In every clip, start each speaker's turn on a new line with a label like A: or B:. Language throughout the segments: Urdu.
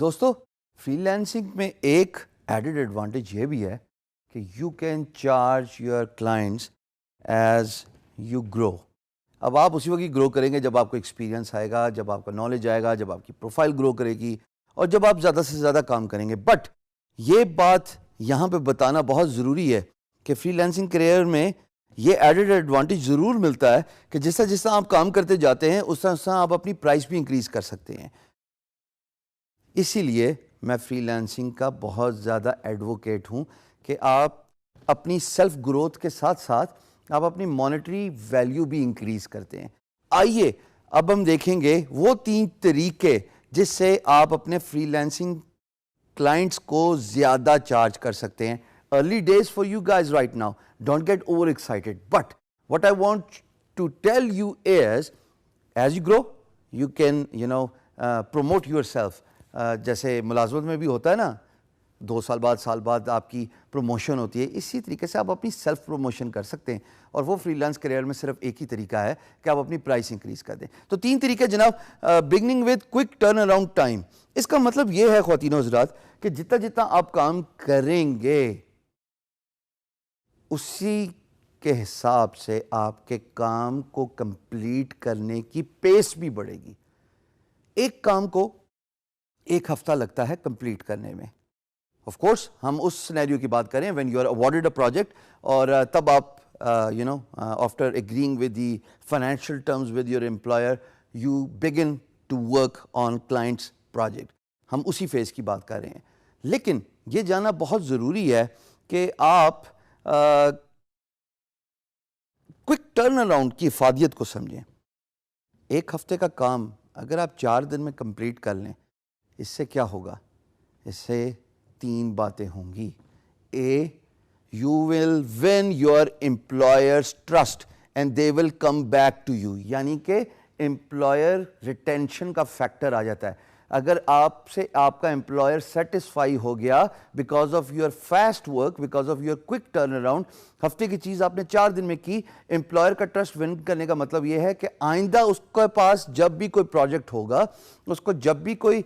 A: دوستو فری لانسنگ میں ایک ایڈڈ ایڈوانٹیج یہ بھی ہے کہ you can charge your clients as you grow. اب آپ اسی وقت گرو کریں گے جب آپ کو ایکسپیرینس آئے گا، جب آپ کا نالج آئے گا، جب آپ کی پروفائل گرو کرے گی اور جب آپ زیادہ سے زیادہ کام کریں گے. بٹ یہ بات یہاں پہ بتانا بہت ضروری ہے کہ فری لانسنگ کریئر میں یہ ایڈڈ ایڈوانٹیج ضرور ملتا ہے کہ جس طرح آپ کام کرتے جاتے ہیں اس طرح آپ اپنی پرائس بھی انکریز کر سکتے ہیں. اسی لیے میں فری لانسنگ کا بہت زیادہ ایڈوکیٹ ہوں کہ آپ اپنی سیلف گروتھ کے ساتھ ساتھ آپ اپنی مانیٹری ویلیو بھی انکریز کرتے ہیں. آئیے اب ہم دیکھیں گے وہ 3 طریقے جس سے آپ اپنے فری لانسنگ کلائنٹس کو زیادہ چارج کر سکتے ہیں. Early days for you guys right now, don't get over excited, but what I want to tell you is as you grow you can promote yourself. جیسے ملازمت میں بھی ہوتا ہے نا, 2 سال بعد سال بعد آپ کی پروموشن ہوتی ہے, اسی طریقے سے آپ اپنی سیلف پروموشن کر سکتے ہیں. اور وہ فری لانس کریئر میں صرف ایک ہی طریقہ ہے کہ آپ اپنی پرائس انکریز کر دیں. تو 3 طریقے جناب. Beginning with quick turnaround time. اس کا مطلب یہ ہے خواتین و حضرات کہ جتنا آپ کام کریں گے اسی کے حساب سے آپ کے کام کو کمپلیٹ کرنے کی پیس بھی بڑھے گی. ایک کام کو 1 ہفتہ لگتا ہے کمپلیٹ کرنے میں. آف کورس ہم اس سینیریو کی بات کریں when you are awarded a project اور تب آپ after agreeing with the financial terms with your employer you begin to work on client's project. ہم اسی فیز کی بات کر رہے ہیں. لیکن یہ جاننا بہت ضروری ہے کہ آپ کوئک ٹرن اراؤنڈ کی افادیت کو سمجھیں. 1 ہفتے کا کام اگر آپ 4 دن میں کمپلیٹ کر لیں, اس سے کیا ہوگا؟ اس سے 3 باتیں ہوں گی. A, you will win your employer's trust and they will come back to you. یعنی کہ امپلائر ریٹینشن کا فیکٹر آ جاتا ہے. اگر آپ سے آپ کا امپلائر سیٹسفائی ہو گیا because of your fast work, because of your quick turn around, ہفتے کی چیز آپ نے 4 دن میں کی, امپلائر کا ٹرسٹ ون کرنے کا مطلب یہ ہے کہ آئندہ اس کے پاس جب بھی کوئی پروجیکٹ ہوگا, اس کو جب بھی کوئی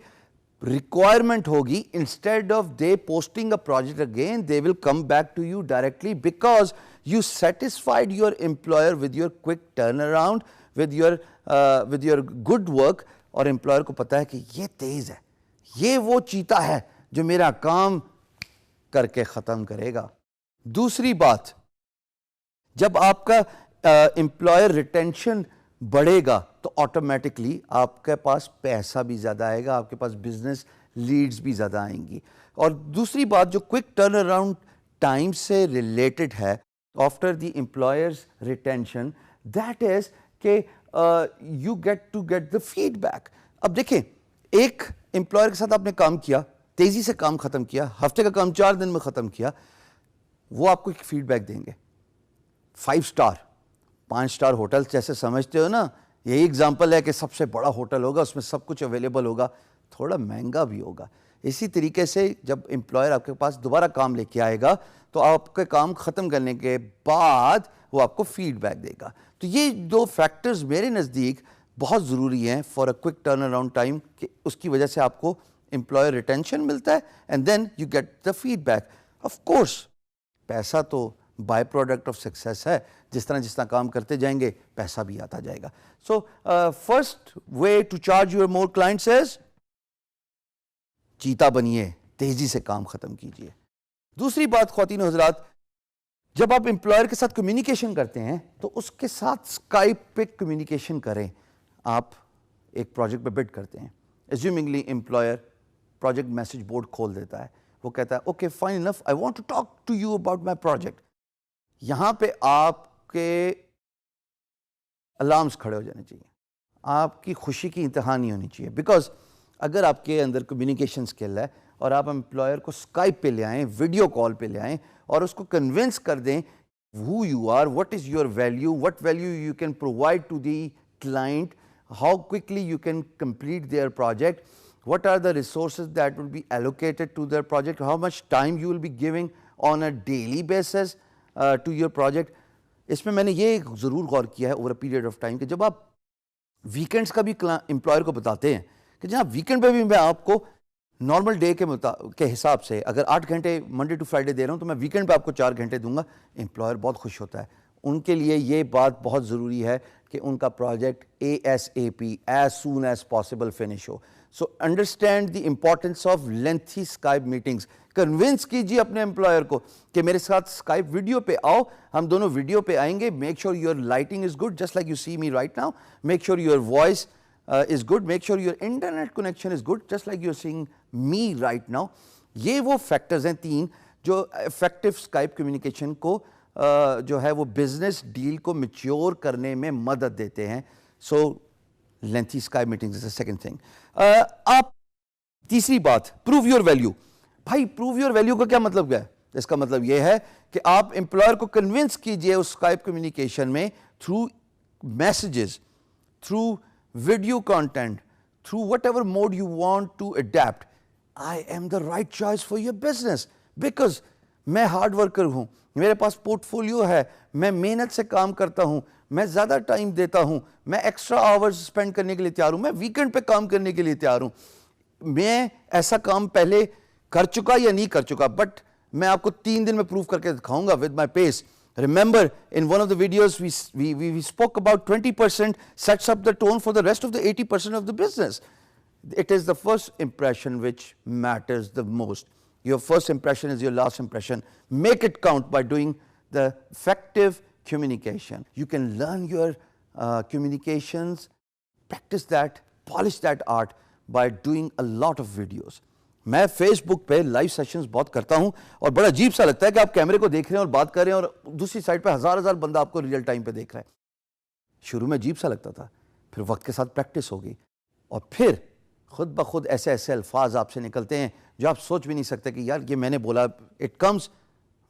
A: requirement ہوگی, instead of they posting a project again, they will come back to you directly because you satisfied your employer with your quick turnaround, with your good work. اور امپلائر کو پتا ہے کہ یہ تیز ہے, یہ وہ چیتا ہے جو میرا کام کر کے ختم کرے گا. دوسری بات, جب آپ کا امپلائر ریٹینشن بڑھے گا تو آٹومیٹکلی آپ کے پاس پیسہ بھی زیادہ آئے گا, آپ کے پاس بزنس لیڈز بھی زیادہ آئیں گی. اور دوسری بات جو کوئک ٹرن اراؤنڈ ٹائم سے ریلیٹڈ ہے after the employers retention, that is کہ you get to get the feedback. اب دیکھیں, ایک امپلائر کے ساتھ آپ نے کام کیا, تیزی سے کام ختم کیا, ہفتے کا کام 4 دن میں ختم کیا, وہ آپ کو ایک فیڈ بیک دیں گے. 5 سٹار 5 سٹار ہوٹل جیسے سمجھتے ہو نا, یہی اگزامپل ہے کہ سب سے بڑا ہوٹل ہوگا, اس میں سب کچھ اویلیبل ہوگا, تھوڑا مہنگا بھی ہوگا. اسی طریقے سے جب امپلائر آپ کے پاس دوبارہ کام لے کے آئے گا تو آپ کے کام ختم کرنے کے بعد وہ آپ کو فیڈ بیک دے گا. تو یہ 2 فیکٹرز میرے نزدیک بہت ضروری ہیں for a quick turnaround time, کہ اس کی وجہ سے آپ کو امپلائر ریٹینشن ملتا ہے and then you get the feedback. Of course پیسہ تو بائی پروڈکٹ آف سکسیس ہے, جس طرح کام کرتے جائیں گے پیسہ بھی آتا جائے گا. So first way to charge your more clients is چیتا بنیے, تیزی سے کام ختم کیجیے. دوسری بات خواتین و حضرات, جب آپ امپلائر کے ساتھ کمیونیکیشن کرتے ہیں تو اس کے ساتھ اسکائپ پہ کمیونیکیشن کریں. آپ ایک پروجیکٹ پہ بڈ کرتے ہیں, assumingly employer project message board کھول دیتا ہے, وہ کہتا ہے okay fine enough, I want to talk to you about my project. یہاں پہ آپ کے الارمز کھڑے ہو جانے چاہیے, آپ کی خوشی کی انتہا نہیں ہونی چاہیے. بیکاز اگر آپ کے اندر کمیونیکیشن اسکل ہے اور آپ امپلائر کو اسکائپ پہ لے آئیں, ویڈیو کال پہ لے آئیں اور اس کو کنونس کر دیں who you are, what is your value, what value you can provide to the client, how quickly you can complete their project, what are the resources that will be allocated to their project, how much time you will be giving on a daily basis to your project. اس میں نے یہ ضرور غور کیا ہے over a period of time کہ جب آپ ویکینڈس کا بھی امپلائر کو بتاتے ہیں کہ جناب ویکینڈ پہ بھی میں آپ کو نارمل ڈے کے حساب سے اگر 8 گھنٹے منڈے ٹو فرائیڈے دے رہا ہوں تو میں ویکینڈ پہ آپ کو 4 گھنٹے دوں گا. امپلائر بہت خوش ہوتا ہے. ان کے لیے یہ بات بہت ضروری ہے کہ ان کا project ASAP as soon as possible finish ہو. So understand the importance of lengthy Skype meetings. Convince کیجیے اپنے امپلائر کو کہ میرے ساتھ اسکائپ ویڈیو پہ آؤ, ہم دونوں ویڈیو پہ آئیں گے. Make sure your lighting is good just like you see me right now. Make sure your voice is good. Make sure your internet connection is good just like you're seeing me right now. یہ وہ فیکٹرز ہیں 3 جو افیکٹو اسکائپ کمیونیکیشن کو جو ہے وہ بزنس ڈیل کو میچیور کرنے میں مدد دیتے ہیں. So lengthy Skype meetings is a second thing. آپ تیسری بات, پروو یور ویلیو. بھائی پروو یور ویلیو کا کیا مطلب کیا ہے؟ اس کا مطلب یہ ہے کہ آپ امپلائر کو کنونس کیجئے اس اسکائپ کمیونیکیشن میں through messages, through video content, through whatever mode you want to adapt. I am the right choice for your business because میں ہارڈ ورکر ہوں, میرے پاس پورٹ فولیو ہے, میں محنت سے کام کرتا ہوں, میں زیادہ ٹائم دیتا ہوں, میں ایکسٹرا آورز اسپینڈ کرنے کے لیے تیار ہوں, میں ویکینڈ پہ کام کرنے کے لیے تیار ہوں. میں ایسا کام پہلے کر چکا یا نہیں کر چکا, بٹ میں آپ کو 3 دن میں پروف کر کے دکھاؤں گا with my pace. Remember, in one of the videos we spoke about 20% sets up the tone for the rest of the 80% of the business. It is the first impression which matters the most. Your first impression is your last impression. Make it count by doing the effective communication. You can learn your communications, practice that, polish that art by doing a lot of videos. میں فیس بک پہ لائیو سیشنز بہت کرتا ہوں اور بڑا عجیب سا لگتا ہے کہ آپ کیمرے کو دیکھ رہے ہیں اور بات کر رہے ہیں اور دوسری سائڈ پہ ہزار بندہ آپ کو ریئل ٹائم پہ دیکھ رہا ہے. شروع میں عجیب سا لگتا تھا, پھر وقت کے ساتھ پریکٹس ہو گئی اور پھر خود بخود ایسے الفاظ آپ سے نکلتے ہیں جو آپ سوچ بھی نہیں سکتے کہ یار یہ میں نے بولا. It comes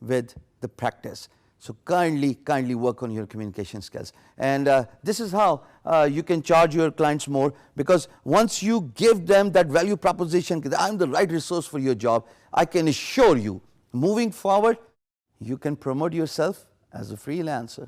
A: with the practice. So kindly work on your communication skills. And this is how you can charge your clients more, because once you give them that value proposition, I'm the right resource for your job, I can assure you, moving forward, you can promote yourself as a freelancer.